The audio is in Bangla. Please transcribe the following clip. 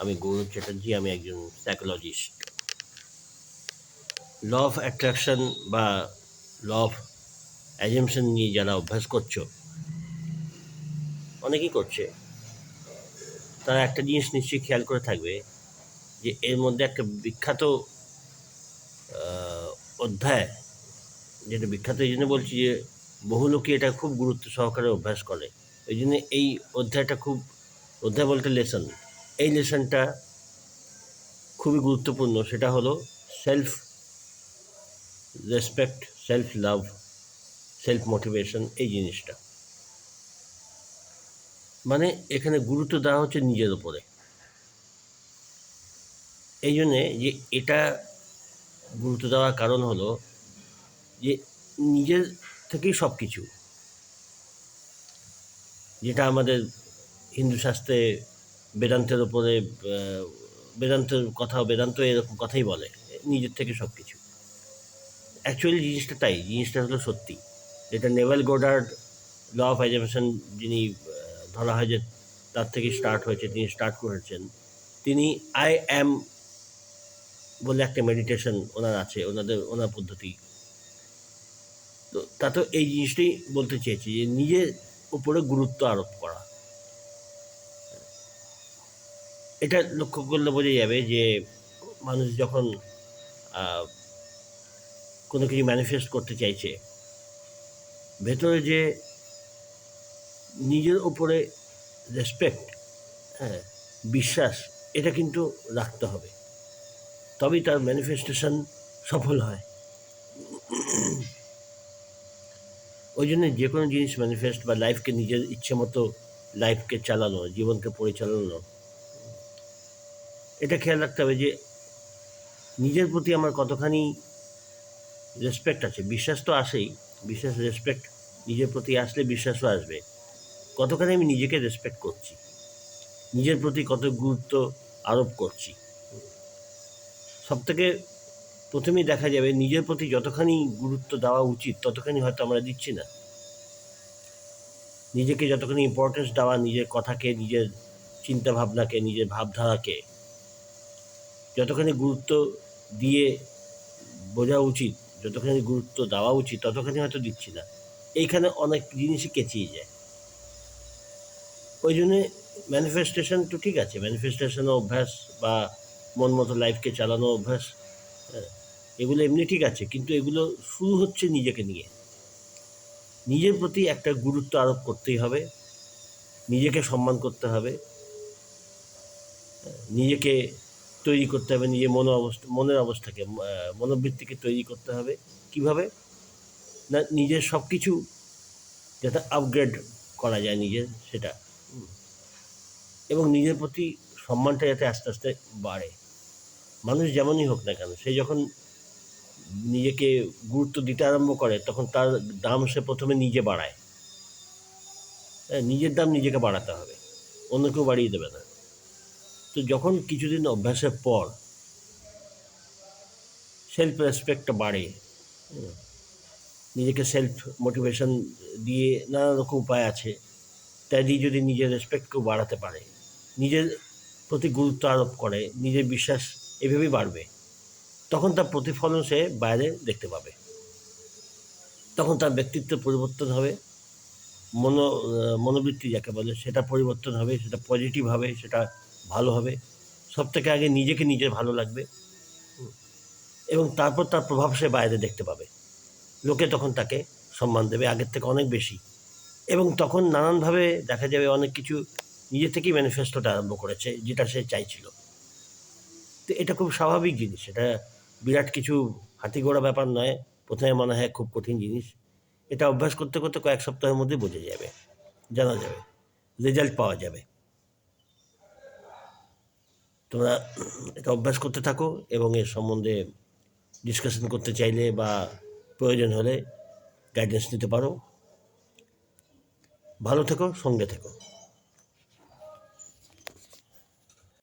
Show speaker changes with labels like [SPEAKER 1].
[SPEAKER 1] আমি গৌরব চ্যাটার্জি, আমি একজন সাইকোলজিস্ট। ল অফ অ্যাট্রাকশন বা ল অফ অ্যাজাম্পশন নিয়ে যারা অভ্যাস করছো, অনেকেই করছে, তারা একটা জিনিস নিশ্চয়ই খেয়াল করে থাকবে যে এর মধ্যে একটা বিখ্যাত অধ্যায়, যেটা বিখ্যাত এই জন্য বলছি যে বহু লোকই এটা খুব গুরুত্ব সহকারে অভ্যাস করে। এই জন্য এই অধ্যায়টা খুব, অধ্যায় বলতে লেসন, এই লেসনটা খুবই গুরুত্বপূর্ণ। সেটা হলো self respect, self love, self motivation. এই জিনিসটা মানে এখানে গুরুত্ব দেওয়া হচ্ছে নিজের ওপরে। এই জন্যে যে এটা গুরুত্ব দেওয়ার কারণ হলো যে নিজের থেকেই সব কিছু, যেটা আমাদের হিন্দু শাস্ত্রে বেদান্তের ওপরে বেদান্তের কথা, বেদান্ত এরকম কথাই বলে, নিজের থেকে সব কিছু। অ্যাকচুয়ালি জিনিসটা তাই, জিনিসটা হলো সত্যি। যেটা নেভেল গোডার্ড ল অফ অ্যাজাম্পশন, যিনি ধরা হয় যে তার থেকে স্টার্ট হয়েছে, তিনি স্টার্ট করেছেন। তিনি আই অ্যাম বলে একটা মেডিটেশন ওনার আছে, ওনার পদ্ধতি। তো তা তো এই জিনিসটাই বলতে চেয়েছি যে নিজের উপরে গুরুত্ব আরোপ করা। এটা লক্ষ্য করলে বোঝা যাবে যে মানুষ যখন কোনো কিছু ম্যানিফেস্ট করতে চাইছে, ভেতরে যে নিজের উপরে রেসপেক্ট, হ্যাঁ, বিশ্বাস, এটা কিন্তু রাখতে হবে, তবেই তার ম্যানিফেস্টেশন সফল হয়। ওই জন্য যে কোনো জিনিস ম্যানিফেস্ট বা লাইফকে নিজের ইচ্ছে মতো লাইফকে চালানো, জীবনকে পরিচালনা, এটা খেয়াল রাখতে হবে যে নিজের প্রতি আমার কতখানি রেসপেক্ট আছে। বিশ্বাস তো আসেই, বিশ্বাস, রেসপেক্ট নিজের প্রতি আসলে বিশ্বাসও আসবে। কতখানি আমি নিজেকে রেসপেক্ট করছি, নিজের প্রতি কত গুরুত্ব আরোপ করছি। সবথেকে প্রথমেই দেখা যাবে নিজের প্রতি যতখানি গুরুত্ব দেওয়া উচিত ততখানি হয়তো আমরা দিচ্ছি না। নিজেকে যতখানি ইম্পর্টেন্স দেওয়া, নিজের কথাকে, নিজের চিন্তা ভাবনাকে, নিজের ভাবধারাকে যতখানি গুরুত্ব দিয়ে বোঝা উচিত, যতখানি গুরুত্ব দেওয়া উচিত ততখানি হয়তো দিচ্ছি না। এইখানে অনেক জিনিসই কেচিয়ে যায়। ওই জন্যে ম্যানিফেস্টেশন তো ঠিক আছে, ম্যানিফেস্টেশন অভ্যাস বা মন মতো লাইফকে চালানো অভ্যাস, এগুলো এমনি ঠিক আছে, কিন্তু এগুলো শুরু হচ্ছে নিজেকে নিয়ে। নিজের প্রতি একটা গুরুত্ব আরোপ করতেই হবে, নিজেকে সম্মান করতে হবে, নিজেকে তৈরি করতে হবে, নিজের মনের অবস্থাকে, মনোবৃত্তিকে তৈরি করতে হবে। কিভাবে না, নিজের সব কিছু যাতে আপগ্রেড করা যায় নিজের, সেটা, এবং নিজের প্রতি সম্মানটা যাতে আস্তে আস্তে বাড়ে। মানুষ যেমনই হোক না কেন, সে যখন নিজেকে গুরুত্ব দিতে আরম্ভ করে তখন তার দাম সে প্রথমে নিজে বাড়ায়। নিজের দাম নিজেকে বাড়াতে হবে, অন্য কেউ বাড়িয়ে দেবে না। তো যখন কিছুদিন অভ্যাসের পর সেলফ রেসপেক্টটা বাড়ে, নিজেকে সেলফ মোটিভেশন দিয়ে, নানা রকম উপায় আছে, তাই দিয়ে যদি নিজের রেসপেক্টকেও বাড়াতে পারে, নিজের প্রতি গুরুত্ব আরোপ করে, নিজের বিশ্বাস এভাবেই বাড়বে, তখন তার প্রতিফলন সে বাইরে দেখতে পাবে। তখন তার ব্যক্তিত্বের পরিবর্তন হবে, মনোবৃত্তি যাকে বলে সেটা পরিবর্তন হবে, সেটা পজিটিভ হবে, সেটা ভালো হবে। সব থেকে আগে নিজেকে নিজের ভালো লাগবে, এবং তারপর তার প্রভাব সে বাইরে দেখতে পাবে। লোকে তখন তাকে সম্মান দেবে আগের থেকে অনেক বেশি, এবং তখন নানানভাবে দেখা যাবে অনেক কিছু নিজে থেকেই ম্যানিফেস্টোটা আরম্ভ করেছে যেটা সে চাইছিল। তো এটা খুব স্বাভাবিক জিনিস, এটা বিরাট কিছু হাতিঘোড়া ব্যাপার নয়। প্রথমে মনে হয় খুব কঠিন জিনিস, এটা অভ্যাস করতে করতে কয়েক সপ্তাহের মধ্যে বোঝা যাবে, জানা যাবে, রেজাল্ট পাওয়া যাবে। তোমরা এটা অভ্যাস করতে থাকো, এবং এর সম্বন্ধে ডিসকাশন করতে চাইলে বা প্রয়োজন হলে গাইডেন্স নিতে পারো। ভালো থেকো, সঙ্গে থেকো।